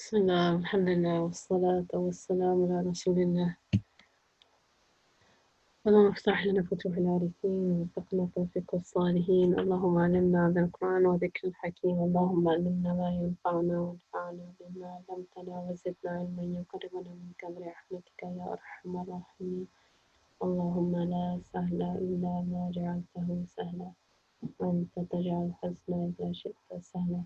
بسم الله الحمد لله والصلاة والسلام على رسول الله. اللهم افتح لنا فتوح العارفين ووفقنا توفيق الصالحين. اللهم علمنا بالقرآن وذكر الحكيم. اللهم علمنا ما ينفعنا وانفعنا بما علمتنا وزدنا علما يقربنا منك برحمتك يا أرحم الراحمين. اللهم لا سهل إلا ما جعلته سهلا وأنت تجعل الحزن إذا شئت سهلا.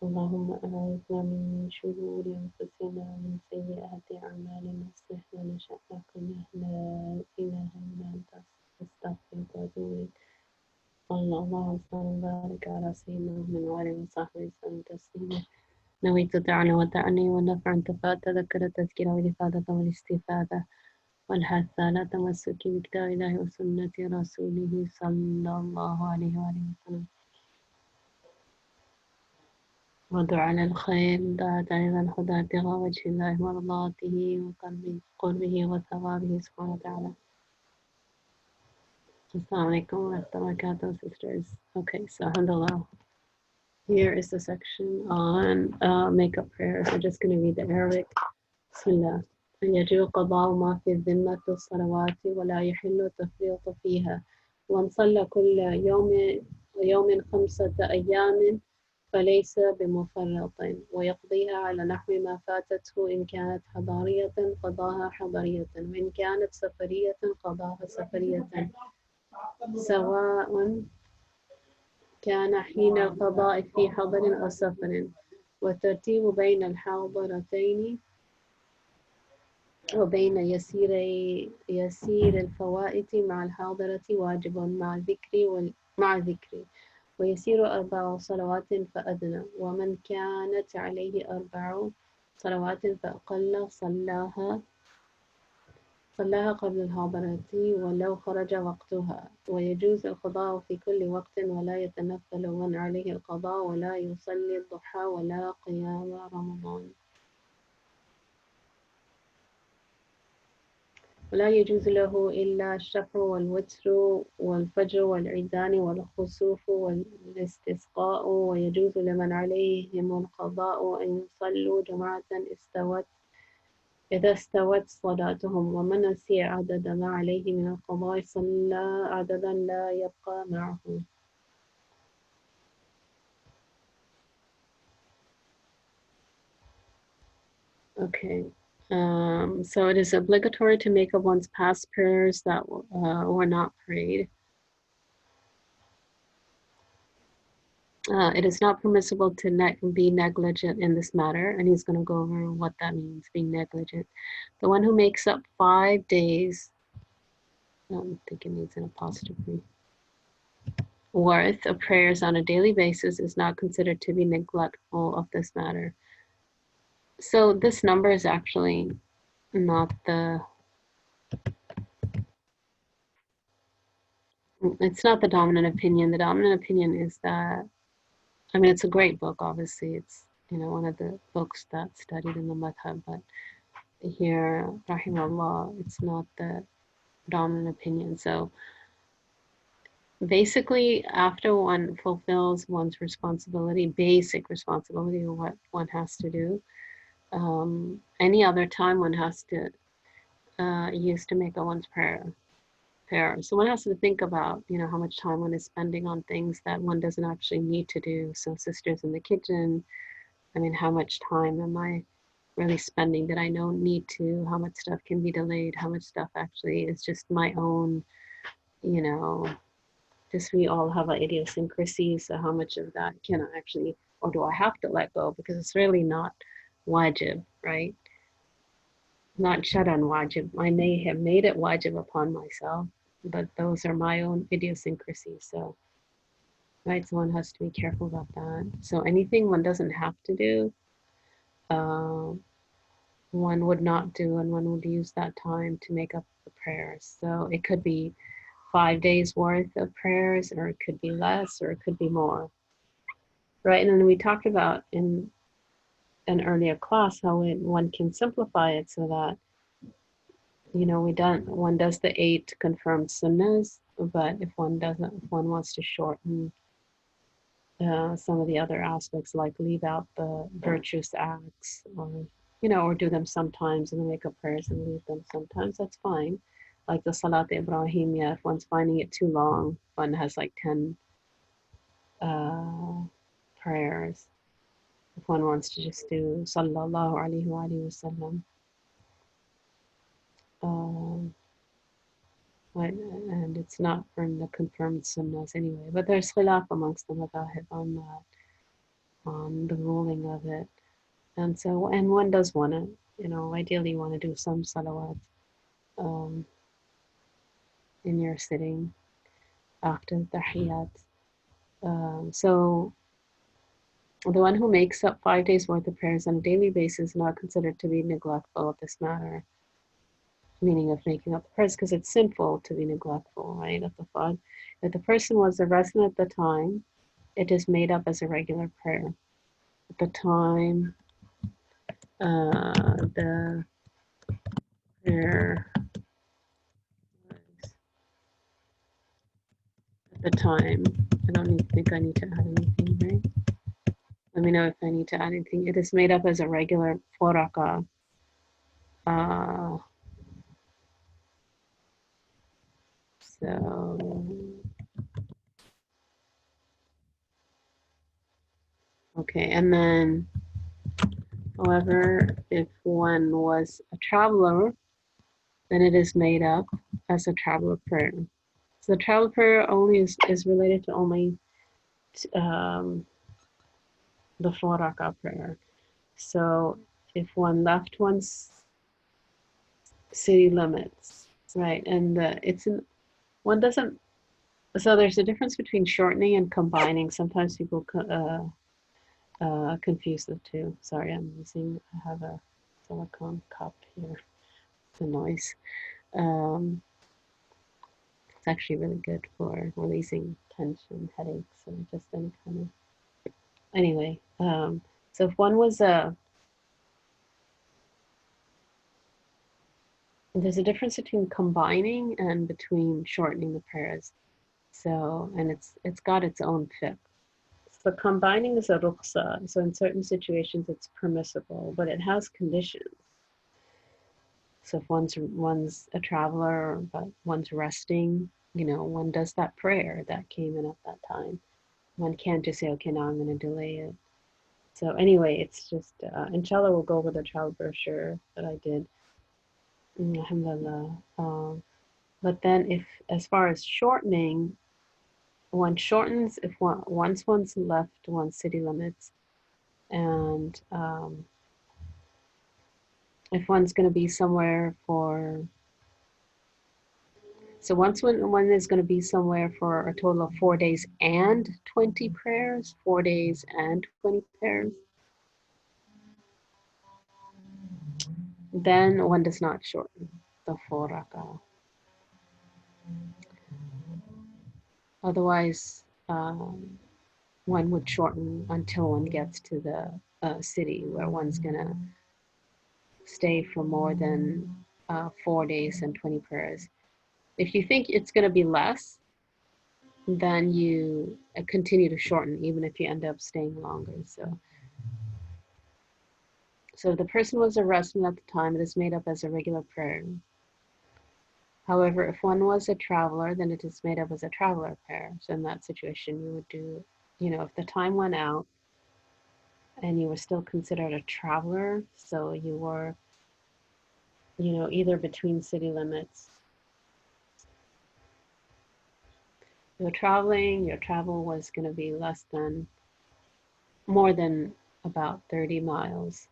اللهم أعوذنا من شرور أنفسنا ومن سيئات أعمالنا أصلح لنا شأننا لا إله إلا أنت أستغفرك وأتوب إليك. اللهم صل وبارك على سيدنا محمد وآله وصحبه وسلم تسليما. نويت تعالى وتعني والنفع انتفاء تذكر التذكير والإفادة والاستفادة والحث على تمسك بكتاب الله وسنة رسوله صلى الله عليه وآله وسلم. ودعا للخير دعت أيضا خذ ابتغاء وجه الله مرضاته وقربه وثوابه سبحانه وتعالى. Assalamu alaikum wa rahmatullahi wa barakatuh, sisters. Okay, so alhamdulillah. Here is the section on makeup prayers. I'm just going to read the Arabic. Bismillah. يجب قضاء ما في الذمة الصلوات ولا يحل التفريط فيها. ومن صلى كل يوم 5 أيام فليس بمفرط ويقضيها على نحو ما فاتته. إن كانت حضارية قضاها حضرية وإن كانت سفرية قضاها سفرية سواء كان حين القضاء في حضر أو سفر. والترتيب بين الحاضرتين وبين يسير الفوائت مع الحاضرة واجب مع ذكر ويسير 4 صلوات فأدنى. ومن كانت عليه 4 صلوات فأقل صلاها قبل الحاضرة ولو خرج وقتها. ويجوز القضاء في كل وقت ولا يتنفل من عليه القضاء ولا يصلي الضحى ولا قيام رمضان. ولا يجوز له إلا الشفع والوتر والفجر والعيدان والخسوف والاستسقاء. ويجوز لمن عليهم القضاء أن يصلوا جماعة إذا استوت صلاتهم. ومن نسي عدد ما عليه من القضاء صلى عددا لا يبقى معه. Okay. So it is obligatory to make up one's past prayers that were not prayed. It is not permissible to be negligent in this matter, and he's going to go over what that means, being negligent. The one who makes up 5 days, I think it needs an apostrophe, worth of prayers on a daily basis is not considered to be neglectful of this matter. So this number is actually not it's not the dominant opinion. The dominant opinion is that, I mean, it's a great book, obviously. It's, one of the books that's studied in the madhab, but here, rahimahullah, it's not the dominant opinion. So basically, after one fulfills one's responsibility, basic responsibility of what one has to do, any other time one has to use to make one's prayer. So one has to think about, how much time one is spending on things that one doesn't actually need to do. So sisters in the kitchen, I mean, how much time am I really spending that I don't need to? How much stuff can be delayed? How much stuff actually is just my own, just we all have an idiosyncrasy. So how much of that can I actually, or do I have to let go? Because it's really not wajib, right? Not sharan wajib. I may have made it wajib upon myself, but those are my own idiosyncrasies. So, right, so one has to be careful about that. So anything one doesn't have to do, one would not do, and one would use that time to make up the prayers. So it could be 5 days worth of prayers, or it could be less, or it could be more. Right, and then we talked about in an earlier class how one can simplify it so that one does the 8 confirmed sunnahs, but if one wants to shorten some of the other aspects, like leave out the virtuous acts, or or do them sometimes and then make up prayers and leave them sometimes. That's fine. Like the Salat Ibrahimiyya, if one's finding it too long, one has like 10 prayers. If one wants to just do Sallallahu Alaihi Wasallam, um, and it's not from the confirmed sunnahs anyway. But there's khilaf amongst the madhahib on that, on the ruling of it. And so, and one does want to, ideally you want to do some salawat um, in your sitting after tahiyyat. So the one who makes up 5 days worth of prayers on a daily basis is not considered to be neglectful of this matter, meaning of making up the prayers, because it's sinful to be neglectful, right? Of the thought if the person was a resident at the time, it is made up as a regular prayer. At the time, the prayer was at the time. I don't think I need to add anything, right? Let me know if I need to add anything. It is made up as a regular 4 rak'ah. So, okay, and then, however, if one was a traveler, then it is made up as a traveler prayer. So the traveler prayer only is related to only the 4 rak'ah prayer. So if one left one's city limits, right, and one doesn't, so there's a difference between shortening and combining. Sometimes people confuse the two. Sorry, I have a silicone cup here. The noise. It's actually really good for releasing tension, headaches, or just any kind of. Anyway, so if one was there's a difference between combining and between shortening the prayers. So, and it's got its own fiqh. So combining is a ruqsa. So in certain situations it's permissible, but it has conditions. So if one's a traveler, but one's resting, one does that prayer that came in at that time. One can't just say, okay, now I'm going to delay it. So anyway, it's just, inshallah, we'll go over the travel brochure that I did. Alhamdulillah. But then as far as shortening, one shortens once one's left one's city limits, and if one's going to be somewhere so once one is going to be somewhere for a total of 4 days and 20 prayers, 4 days and 20 prayers, then one does not shorten the 4 rak'ah. Otherwise, one would shorten until one gets to the city where one's going to stay for more than 4 days and 20 prayers. If you think it's going to be less, then you continue to shorten, even if you end up staying longer. So if the person was a resident at the time, it is made up as a regular prayer. However, if one was a traveler, then it is made up as a traveler prayer. So in that situation, you would do, if the time went out and you were still considered a traveler, so you were, either between city limits. You're traveling, your travel was going to be more than about 30 miles.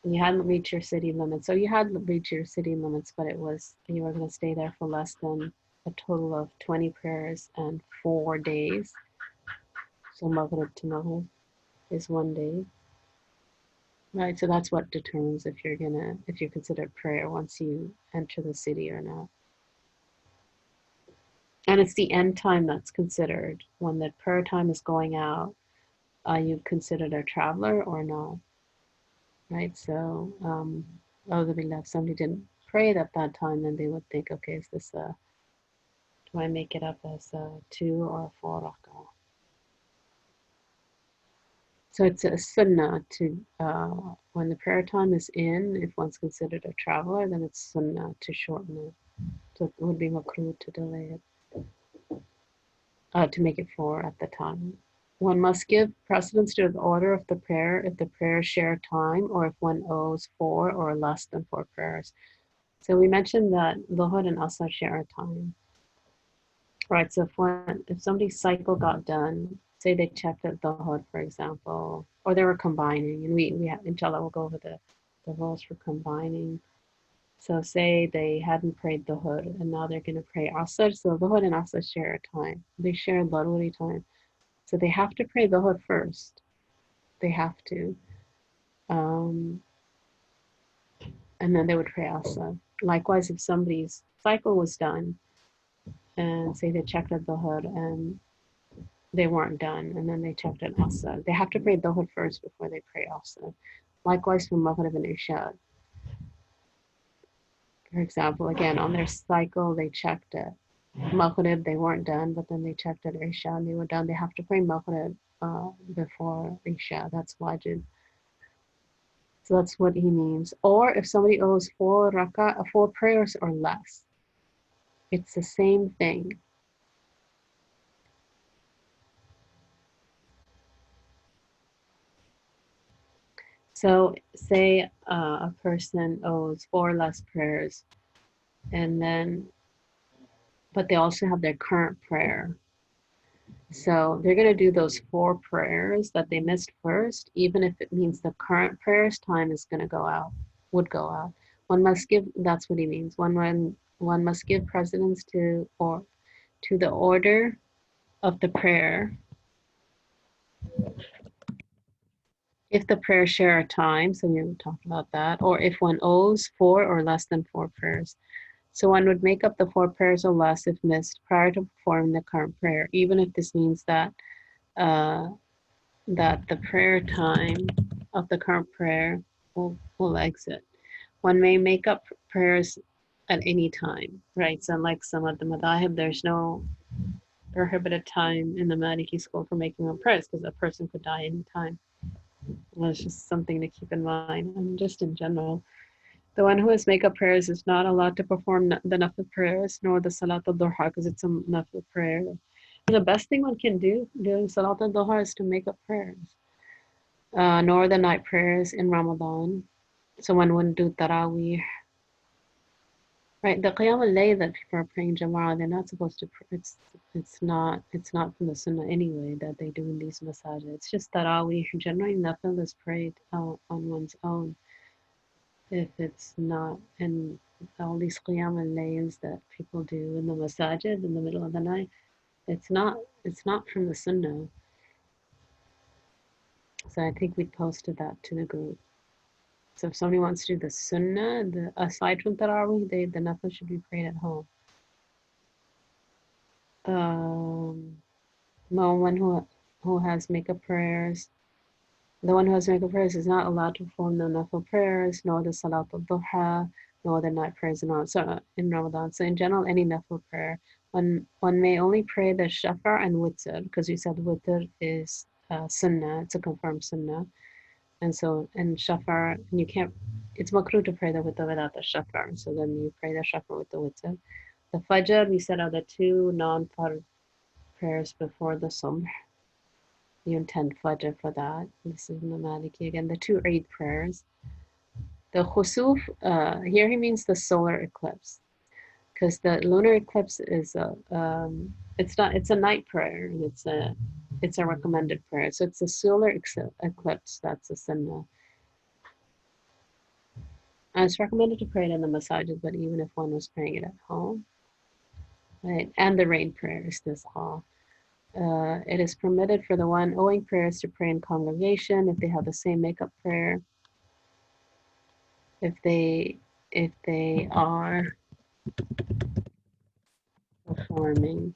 You hadn't reached your city limits. So you hadn't reached your city limits, but you were going to stay there for less than a total of 20 prayers and 4 days. So Maghrib to Maghrib is 1 day. Right, so that's what determines if you're considered prayer once you enter the city or not. And it's the end time that's considered. When the prayer time is going out, are you considered a traveler or not? Right, so if somebody didn't pray at that time, then they would think, okay, do I make it up as a 2 or a 4 rak'ah? So it's a sunnah to, when the prayer time is in, if one's considered a traveler, then it's sunnah to shorten it. So it would be makruh to delay it, to make it 4 at the time. One must give precedence to the order of the prayer if the prayers share time or if one owes 4 or less than 4 prayers. So we mentioned that Dhuhr and Asr share a time. Right, so if somebody's cycle got done, say they checked at Dhuhr, for example, or they were combining, and we have, inshallah, we'll go over the rules for combining. So say they hadn't prayed Dhuhr, and now they're going to pray Asr, so Dhuhr and Asr share a time. They share Daruri time. So they have to pray Dhuhr first. They have to. And then they would pray Asr. Likewise, if somebody's cycle was done, and say they checked at Dhuhr, and they weren't done, and then they checked at Asr. They have to pray Dhuhr first before they pray Asr. Likewise for Maghrib and Isha. For example, again, on their cycle, they checked at Maghrib, they weren't done, but then they checked at Isha and they were done. They have to pray Maghrib before Isha. That's wajib. So that's what he means. Or if somebody owes 4 prayers or less, it's the same thing. So say a person owes 4 less prayers, and then, but they also have their current prayer. So they're going to do those 4 prayers that they missed first, even if it means the current prayer's time is going to go out, would go out. One must give, that's what he means. One must give precedence to the order of the prayer if the prayers share a time, so we talked about that, or if one owes 4 or less than 4 prayers. So one would make up the 4 prayers or less if missed prior to performing the current prayer, even if this means that that the prayer time of the current prayer will exit. One may make up prayers at any time, right? So unlike some of the madhahib, there's no prohibited time in the Maliki school for making up prayers because a person could die any time. Well, it's just something to keep in mind. And just in general, the one who has make-up prayers is not allowed to perform the nafil prayers, nor the salat al-duha, because it's a nafil prayer. And the best thing one can do during salat al-duha is to make up prayers, nor the night prayers in Ramadan. So one wouldn't do tarawih. Right, the qiyam al-layl that people are praying Jama'ah, they're not supposed to. It's not from the sunnah anyway that they do in these masajid. It's just tarawih. Generally, nafil is prayed on one's own. If it's not, and all these qiyam al-layls that people do in the masajid in the middle of the night, it's not from the sunnah. So I think we posted that to the group. So if somebody wants to do the sunnah, aside from tarawih, the nafil should be prayed at home. No one who has make-up prayers, the one who has make-up prayers is not allowed to perform the nafil prayers, nor the salat al-duha, nor the night prayers in Ramadan. So in general, any nafil prayer, one may only pray the shafar and witr, because we said witr is sunnah, it's a confirmed sunnah. And so, and shafar, and you can't, it's makruh to pray the witr without the shafar. So then you pray the shafar with the witr. The fajr, we said, are the 2 non-fard prayers before the subh. You intend fajr for that. This is in the Maliki again. The 2 Eid prayers. The khusuf, here he means the solar eclipse, because the lunar eclipse is it's a night prayer, and it's a recommended prayer. So it's a solar eclipse, that's a sunnah. And it's recommended to pray it in the masajid, but even if one was praying it at home, right? And the rain prayer is this all. It is permitted for the one owing prayers to pray in congregation if they have the same make-up prayer. If they are performing,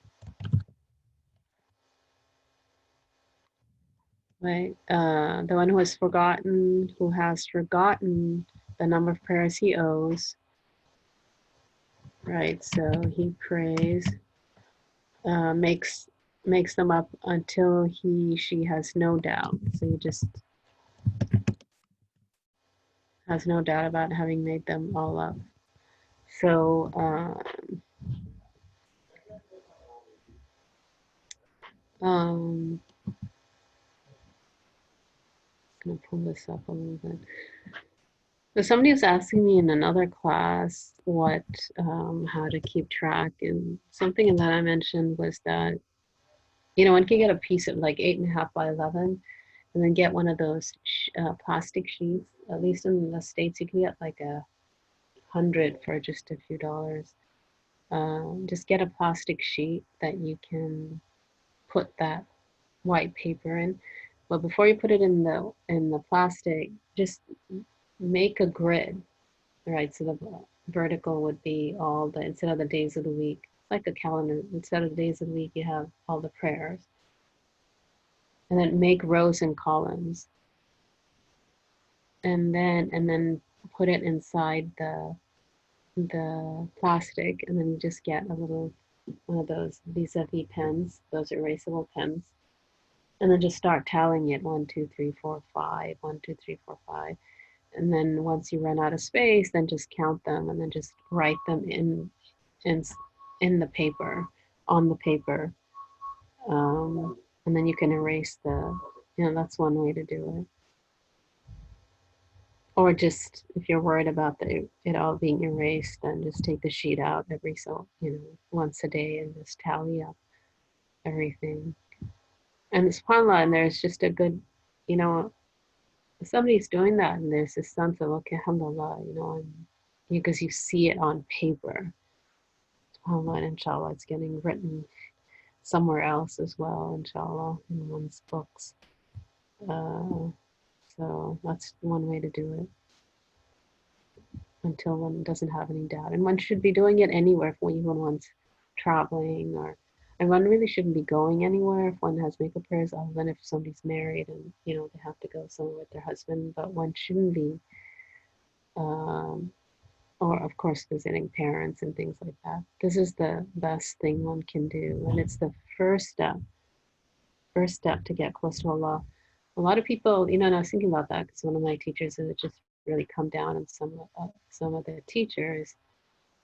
right? The one who has forgotten the number of prayers he owes, right? So he prays, makes makes them up until she has no doubt. So he just has no doubt about having made them all up. So I'm gonna pull this up a little bit. So somebody was asking me in another class what how to keep track, and something that I mentioned was that one can get a piece of like 8.5 by 11, and then get one of those plastic sheets. At least in the States, you can get like 100 for just a few dollars. Just get a plastic sheet that you can put that white paper in. But before you put it in the plastic, just make a grid. Right, so the vertical would be all the, instead of the days of the week, like a calendar, instead of the days of the week, you have all the prayers. And then make rows and columns. And then put it inside the plastic, and then you just get a little one of those vis-a-vis pens, those erasable pens. And then just start tallying it 1, 2, 3, 4, 5, 1, 2, 3, 4, 5. And then once you run out of space, then just count them and then just write them in in the paper, on the paper, and then you can erase that's one way to do it. Or just if you're worried about it all being erased, then just take the sheet out every once a day and just tally up everything. And subhanAllah, and there's just a good, if somebody's doing that, and there's this sense of, okay, alhamdulillah, because you see it on paper. SubhanAllah, and inshallah, it's getting written somewhere else as well, inshallah, in one's books. So that's one way to do it until one doesn't have any doubt. And one should be doing it anywhere when one's traveling, and one really shouldn't be going anywhere if one has makeup prayers, other than if somebody's married and, they have to go somewhere with their husband. But one shouldn't be, or of course, visiting parents and things like that. This is the best thing one can do. And it's the first step to get close to Allah. A lot of people, and I was thinking about that because one of my teachers has just really come down on some of the teachers.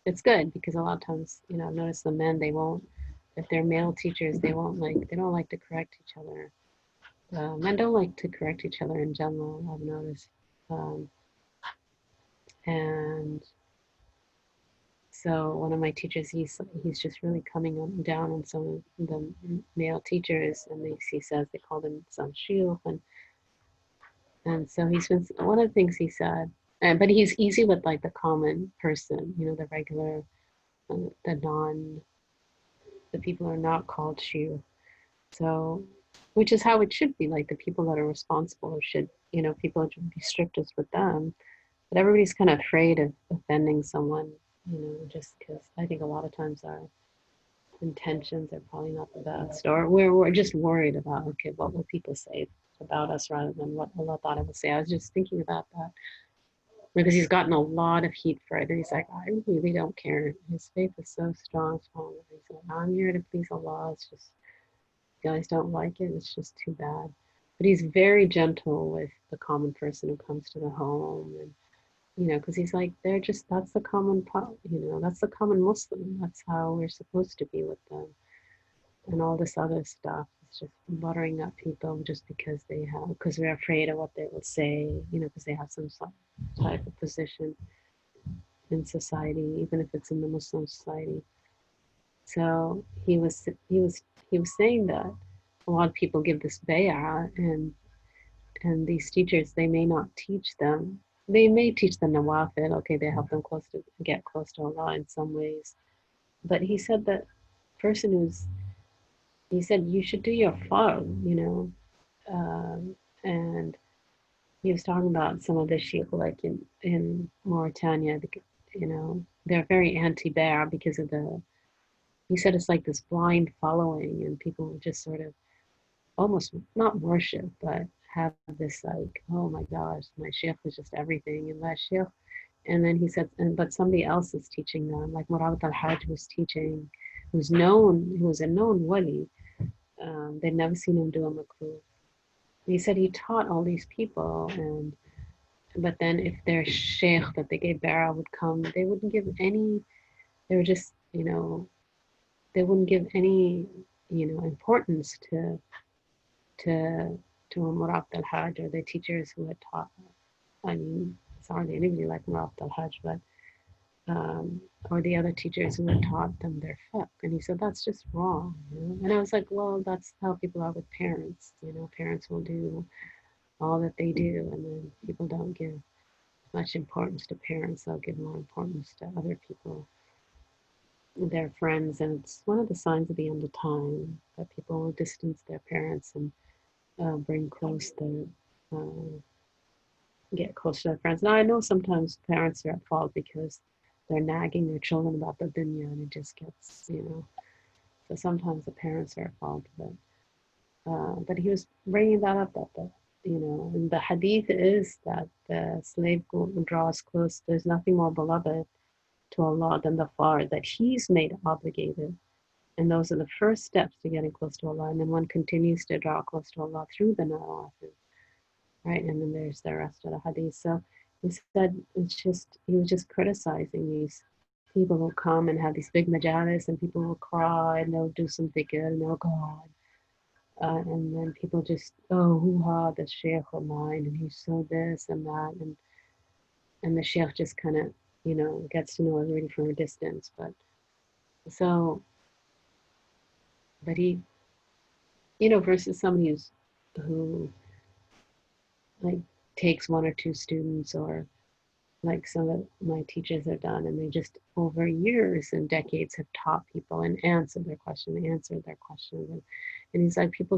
It's good because a lot of times, I've noticed the men, they won't, if they're male teachers, they don't like to correct each other. Men don't like to correct each other in general, I've noticed. And so one of my teachers, he's just really coming down on some of the male teachers, and he says they call them some shuyukh, and so he's been, one of the things he said, but he's easy with like the common person, the regular, the people are not called shuyukh. So, which is how it should be. Like the people that are responsible should, people should be strictest with them. But everybody's kind of afraid of offending someone, just because I think a lot of times our intentions are probably not the best, or we're just worried about, okay, what will people say about us rather than what Allah thought I would say. I was just thinking about that because he's gotten a lot of heat for it, and he's like, I really don't care. His faith is so strong. He's like, I'm here to please Allah. It's just, you guys don't like it. It's just too bad. But he's very gentle with the common person who comes to the home, and because he's like, that's the common, that's the common Muslim. That's how we're supposed to be with them. And all this other stuff is just buttering up people just because we're afraid of what they will say, because they have some type of position in society, even if it's in the Muslim society. So he was saying that a lot of people give this bay'ah, and these teachers, they may not teach them. They may teach them nawafil, okay, they help them get close to Allah in some ways. But he said that he said you should do your fard, and he was talking about some of the sheikh, like in Mauritania, they're very anti-Bear because of he said it's like this blind following, and people just sort of almost not worship, but have this like, oh my gosh, my sheikh is just everything, and that sheikh. And then he said, but somebody else is teaching them, like Murabit al-Hajj was teaching, who was a known wali, they'd never seen him do a makruh. He said he taught all these people, but then if their sheikh that they gave bara would come, they wouldn't give any. They were just, they wouldn't give any, importance to Murat al-Hajj or the teachers who had taught. I mean, it's hardly anybody like Murat al-Hajj, but or the other teachers who had taught them their fiqh. And he said, that's just wrong. And I was like, well, that's how people are with parents. Parents will do all that they do, and then people don't give much importance to parents. They'll give more importance to other people, their friends. And it's one of the signs of the end of time that people will distance their parents and bring close get close to their friends. Now, I know sometimes parents are at fault because they're nagging their children about the dunya, and it just gets, so sometimes the parents are at fault. But he was bringing that up, that and the hadith is that the slave draws close. There's nothing more beloved to Allah than the fard that He's made obligated. And those are the first steps to getting close to Allah. And then one continues to draw close to Allah through the nawafil, right? And then there's the rest of the hadith. So he said he was just criticizing these people who come and have these big majalis, and people will cry and they'll do some dhikr and they'll go on. And then people just, oh, hoo-ha, the sheikh of mine, and he's so this and that. And the sheikh just kind of, gets to know everybody from a distance. But he, versus somebody who like takes one or two students, or like some of my teachers have done, and they just over years and decades have taught people and answered their questions. And he's like, people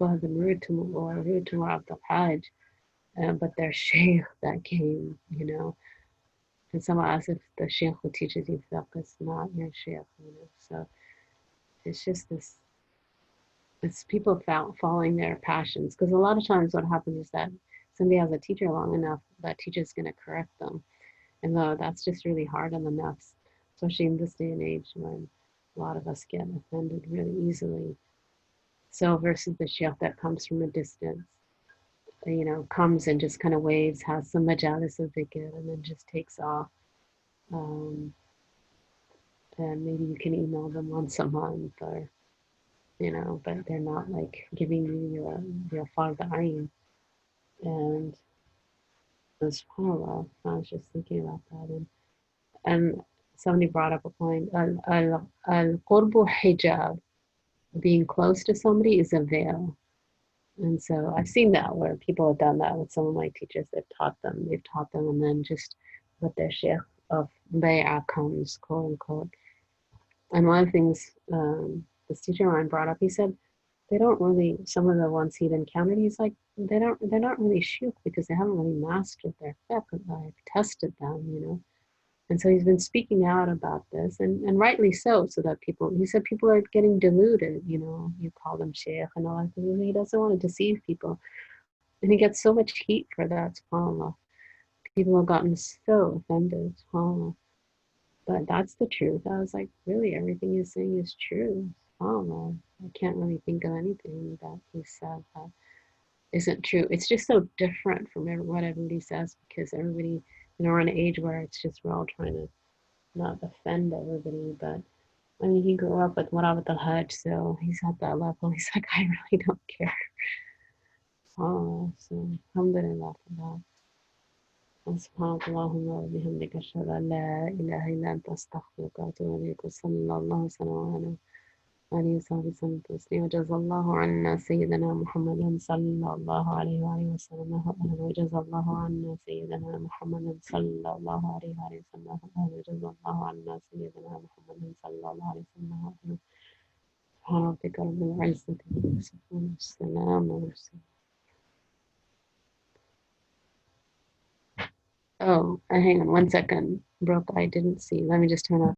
have been rude to Mu'awiyah al-Hajj, but their sheikh that came, and someone asks if the sheikh who teaches you fiqh is not your sheikh, so it's just this, it's people following their passions, because a lot of times what happens is that somebody has a teacher long enough, that teacher's going to correct them, and that's just really hard on the nafs, especially in this day and age when a lot of us get offended really easily. So versus the sheikh that comes from a distance, comes and just kind of waves, has some majalis of dhikr, and then just takes off. And maybe you can email them once a month, or but they're not like giving you your farda ayn. And subhanAllah, I was just thinking about that, and somebody brought up a point. Al-qurbu hijab, being close to somebody is a veil. And so I've seen that where people have done that with some of my teachers. They've taught them, and then just with their sheikh of bay'ah comes, quote unquote. And one of the things this teacher of mine brought up, he said, they don't really, some of the ones he'd encountered, he's like, they're not really shuyukh because they haven't really mastered their fiqh. I've tested them, And so he's been speaking out about this, and rightly so that he said people are getting deluded, you call them sheikh and all that. He doesn't want to deceive people. And he gets so much heat for that, subhanAllah. People have gotten so offended, subhanAllah. But that's the truth. I was like, really, everything he's saying is true, subhanAllah. I can't really think of anything that he said that isn't true. It's just so different from what everybody says, because everybody, we're in an age where it's just we're all trying to not offend everybody. But I mean, he grew up with Murat al-Hajj, so he's at that level. He's like, I really don't care. Oh, so alhamdulillah for that. سبحانك اللهم وبحمدك أشهد أن لا إله إلا أنت أستغفرك وأتوب إليك وصلى الله وسلم على آله وصحبه وسلم تسليما وجزا الله عنا سيدنا محمد صلى الله عليه وآله وسلم وجزا الله عنا سيدنا محمد صلى الله عليه وآله وسلم وجزا الله عنا سيدنا محمد صلى الله عليه وسلم سبحان ربك رب العزة عما يصفون والسلام على المرسلين. Oh, hang on 1 second. Brooke, I didn't see. Let me just turn off.